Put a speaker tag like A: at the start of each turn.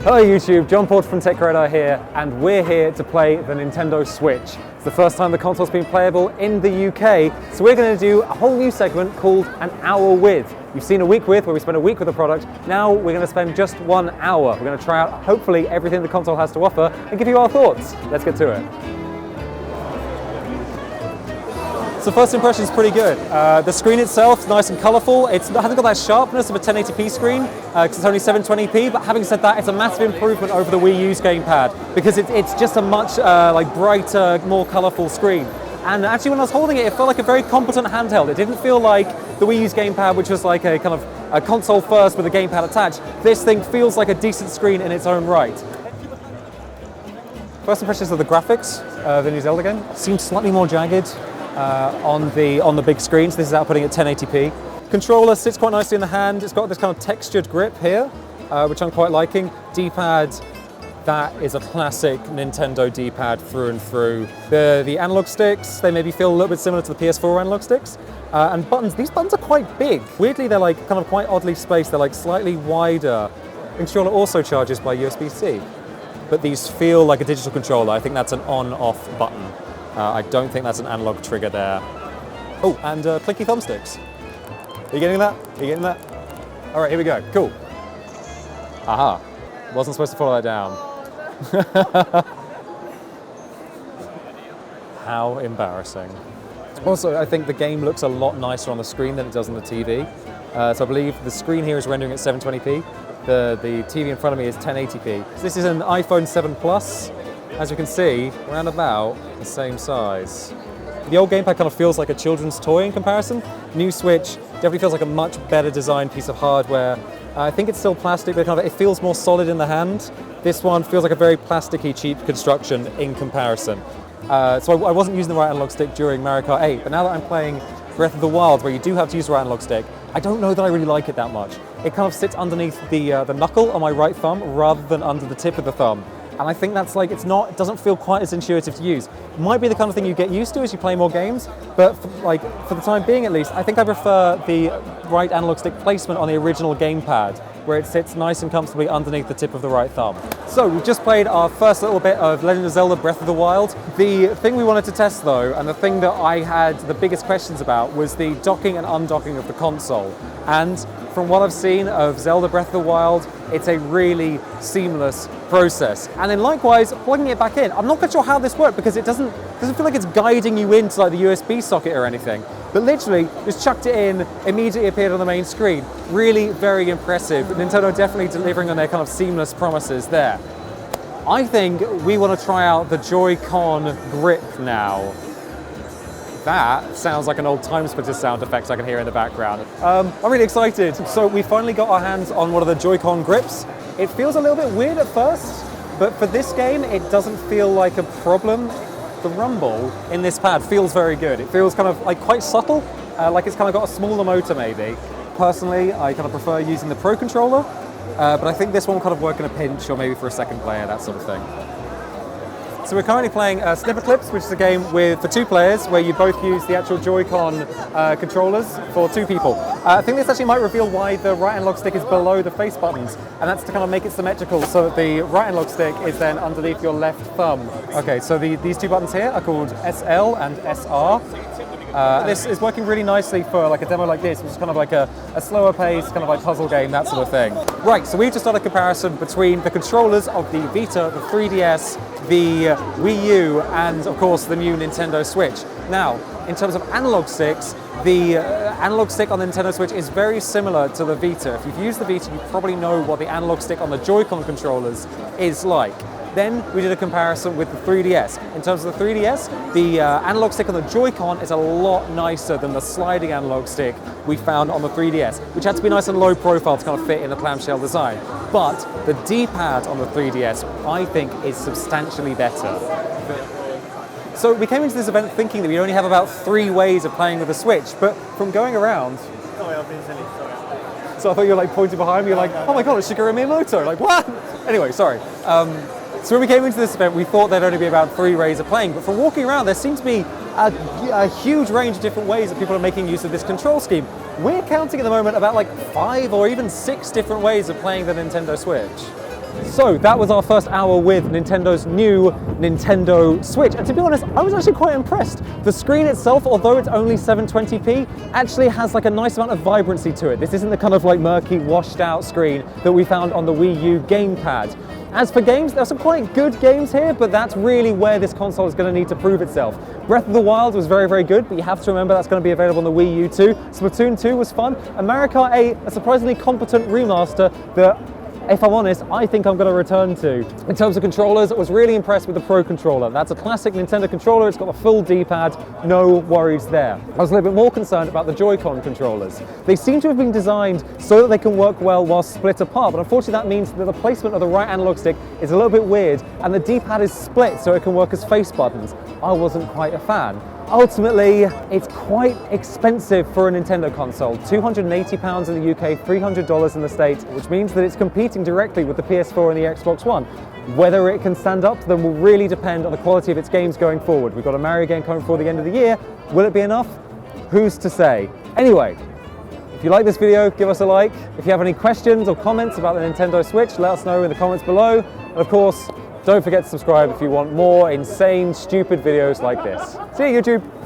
A: Hello YouTube, Jon Porter from Tech Radar here, and we're here to play the Nintendo Switch. It's the first time the console's been playable in the UK, so we're going to do a whole new segment called An Hour With. You've seen a week with, where we spend a week with the product. Now we're going to spend just 1 hour. We're going to try out, hopefully, everything the console has to offer and give you our thoughts. Let's get to it. So first impression is pretty good. The screen itself is nice and colourful. It hasn't got that sharpness of a 1080p screen because it's only 720p, but having said that, it's a massive improvement over the Wii U's gamepad because it's just a much brighter, more colourful screen. And actually when I was holding it, it felt like a very competent handheld. It didn't feel like the Wii U's gamepad, which was like a kind of a console first with a gamepad attached. This thing feels like a decent screen in its own right. First impressions of the graphics, the new Zelda game. Seems slightly more jagged. On the big screen, so this is outputting at 1080p. Controller sits quite nicely in the hand. It's got this kind of textured grip here, which I'm quite liking. D-pad, that is a classic Nintendo D-pad through and through. The analog sticks, they maybe feel a little bit similar to the PS4 analog sticks. And buttons, these buttons are quite big. Weirdly, they're like kind of quite oddly spaced. They're like slightly wider. The controller also charges by USB-C, but these feel like a digital controller. I think that's an on-off button. I don't think that's an analog trigger there. Oh, and clicky thumbsticks. Are you getting that? Are you getting that? All right, here we go. Cool. Aha. Wasn't supposed to follow that down. How embarrassing. Also, I think the game looks a lot nicer on the screen than it does on the TV. So I believe the screen here is rendering at 720p. The TV in front of me is 1080p. So this is an iPhone 7 Plus. As you can see, around about the same size. The old gamepad kind of feels like a children's toy in comparison. New Switch definitely feels like a much better designed piece of hardware. I think it's still plastic, but it feels more solid in the hand. This one feels like a very plasticky, cheap construction in comparison. So I wasn't using the right analog stick during Mario Kart 8, but now that I'm playing Breath of the Wild, where you do have to use the right analog stick, I don't know that I really like it that much. It kind of sits underneath the knuckle on my right thumb rather than under the tip of the thumb. And I think that's like, it doesn't feel quite as intuitive to use. It might be the kind of thing you get used to as you play more games, but for the time being at least, I think I prefer the right analog stick placement on the original gamepad, where it sits nice and comfortably underneath the tip of the right thumb. So we've just played our first little bit of Legend of Zelda Breath of the Wild. The thing we wanted to test though, and the thing that I had the biggest questions about, was the docking and undocking of the console. And from what I've seen of Zelda Breath of the Wild, it's a really seamless process. And then likewise, plugging it back in, I'm not quite sure how this worked because it doesn't feel like it's guiding you into like the USB socket or anything. But literally, just chucked it in, immediately appeared on the main screen. Really very impressive. Nintendo definitely delivering on their kind of seamless promises there. I think we want to try out the Joy-Con grip now. That sounds like an old Time Splitter sound effect I can hear in the background. I'm really excited. So we finally got our hands on one of the Joy-Con grips. It feels a little bit weird at first, but for this game, it doesn't feel like a problem. The rumble in this pad feels very good. It feels kind of like quite subtle, like it's kind of got a smaller motor maybe. Personally, I kind of prefer using the Pro Controller, but I think this one will kind of work in a pinch or maybe for a second player, that sort of thing. So we're currently playing Snipper Clips, which is a game for 2 players, where you both use the actual Joy-Con controllers for 2 people. I think this actually might reveal why the right analog stick is below the face buttons, and that's to kind of make it symmetrical so that the right analog stick is then underneath your left thumb. Okay, so these 2 buttons here are called SL and SR. This is working really nicely for like a demo like this, which is kind of like a slower pace, kind of like puzzle game, that sort of thing. Right, so we've just done a comparison between the controllers of the Vita, the 3DS, the Wii U, and of course the new Nintendo Switch. Now, in terms of analog sticks, the analog stick on the Nintendo Switch is very similar to the Vita. If you've used the Vita, you probably know what the analog stick on the Joy-Con controllers is like. Then we did a comparison with the 3DS. In terms of the 3DS, the analog stick on the Joy-Con is a lot nicer than the sliding analog stick we found on the 3DS, which had to be nice and low profile to kind of fit in the clamshell design. But the D-pad on the 3DS, I think, is substantially better. So we came into this event thinking that we only have about 3 ways of playing with the Switch, but from going around... Sorry, I've been silly, sorry. So I thought you were like pointing behind me, you're like, oh my god, it's Shigeru Miyamoto. Like, what? Anyway, sorry. So when we came into this event, we thought there'd only be about 3 ways of playing, but from walking around, there seems to be a huge range of different ways that people are making use of this control scheme. We're counting at the moment about like 5 or even 6 different ways of playing the Nintendo Switch. So that was our first hour with Nintendo's new Nintendo Switch, and to be honest, I was actually quite impressed. The screen itself, although it's only 720p, actually has like a nice amount of vibrancy to it. This isn't the kind of like murky, washed out screen that we found on the Wii U gamepad. As for games, there are some quite good games here, but that's really where this console is going to need to prove itself. Breath of the Wild was very, very good, but you have to remember that's going to be available on the Wii U too. Splatoon 2 was fun, and Mario Kart 8, a surprisingly competent remaster that, if I'm honest, I think I'm going to return to. In terms of controllers, I was really impressed with the Pro Controller. That's a classic Nintendo controller, it's got the full D-pad, no worries there. I was a little bit more concerned about the Joy-Con controllers. They seem to have been designed so that they can work well while split apart, but unfortunately that means that the placement of the right analog stick is a little bit weird, and the D-pad is split so it can work as face buttons. I wasn't quite a fan. Ultimately, it's quite expensive for a Nintendo console. £280 in the UK, $300 in the States, which means that it's competing directly with the PS4 and the Xbox One. Whether it can stand up to them will really depend on the quality of its games going forward. We've got a Mario game coming before the end of the year. Will it be enough? Who's to say? Anyway, if you like this video, give us a like. If you have any questions or comments about the Nintendo Switch, let us know in the comments below. And of course, don't forget to subscribe if you want more insane, stupid videos like this. See you, YouTube!